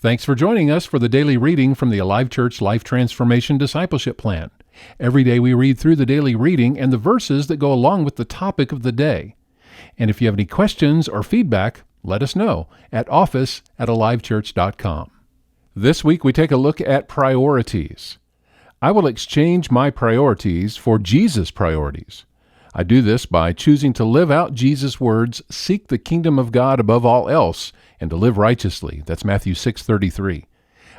Thanks for joining us for the daily reading from the Alive Church Life Transformation Discipleship Plan. Every day we read through the daily reading and the verses that go along with the topic of the day. And if you have any questions or feedback, let us know at office@alivechurch.com. This week we take a look at priorities. I will exchange my priorities for Jesus' priorities. I do this by choosing to live out Jesus' words, seek the kingdom of God above all else, and to live righteously. That's Matthew 6:33.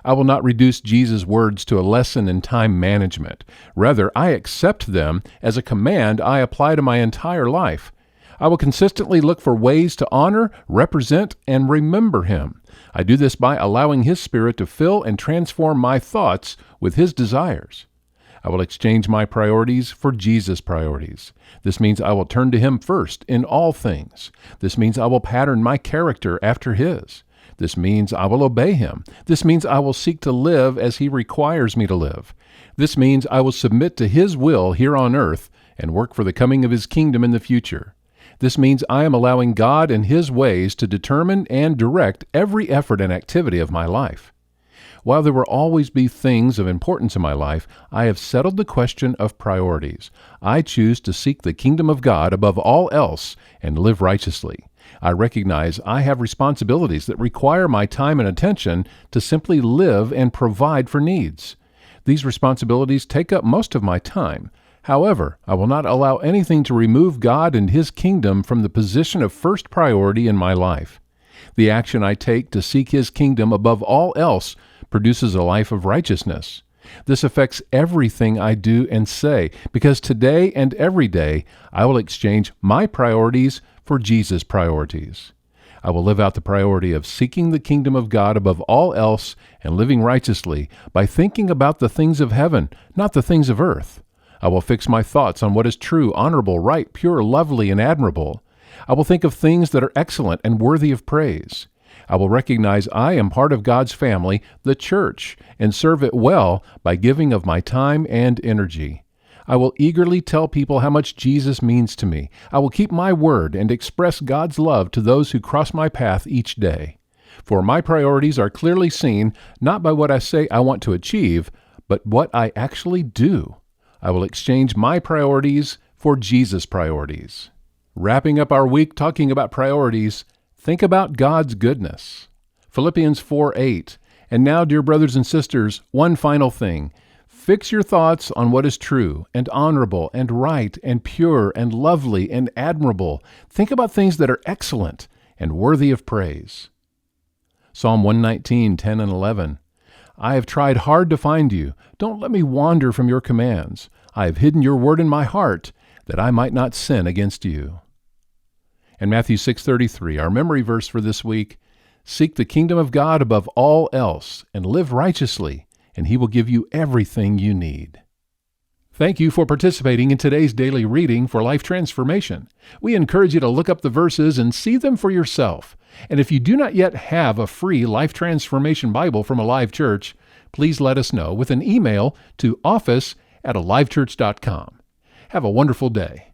I will not reduce Jesus' words to a lesson in time management. Rather, I accept them as a command I apply to my entire life. I will consistently look for ways to honor, represent, and remember Him. I do this by allowing His Spirit to fill and transform my thoughts with His desires. I will exchange my priorities for Jesus' priorities. This means I will turn to Him first in all things. This means I will pattern my character after His. This means I will obey Him. This means I will seek to live as He requires me to live. This means I will submit to His will here on earth and work for the coming of His kingdom in the future. This means I am allowing God and His ways to determine and direct every effort and activity of my life. While there will always be things of importance in my life, I have settled the question of priorities. I choose to seek the kingdom of God above all else and live righteously. I recognize I have responsibilities that require my time and attention to simply live and provide for needs. These responsibilities take up most of my time. However, I will not allow anything to remove God and His kingdom from the position of first priority in my life. The action I take to seek His kingdom above all else produces a life of righteousness. This affects everything I do and say, because today and every day I will exchange my priorities for Jesus' priorities. I will live out the priority of seeking the kingdom of God above all else and living righteously by thinking about the things of heaven, not the things of earth. I will fix my thoughts on what is true, honorable, right, pure, lovely, and admirable. I will think of things that are excellent and worthy of praise. I will recognize I am part of God's family, the church, and serve it well by giving of my time and energy. I will eagerly tell people how much Jesus means to me. I will keep my word and express God's love to those who cross my path each day. For my priorities are clearly seen not by what I say I want to achieve, but what I actually do. I will exchange my priorities for Jesus' priorities. Wrapping up our week talking about priorities, think about God's goodness. Philippians 4:8. And now, dear brothers and sisters, one final thing. Fix your thoughts on what is true and honorable and right and pure and lovely and admirable. Think about things that are excellent and worthy of praise. Psalm 119:10 and 11. I have tried hard to find you. Don't let me wander from your commands. I have hidden your word in my heart, that I might not sin against you. And Matthew 6:33, our memory verse for this week, seek the kingdom of God above all else, and live righteously, and He will give you everything you need. Thank you for participating in today's daily reading for Life Transformation. We encourage you to look up the verses and see them for yourself. And if you do not yet have a free Life Transformation Bible from Alive Church, please let us know with an email to office@alivechurch.com. Have a wonderful day.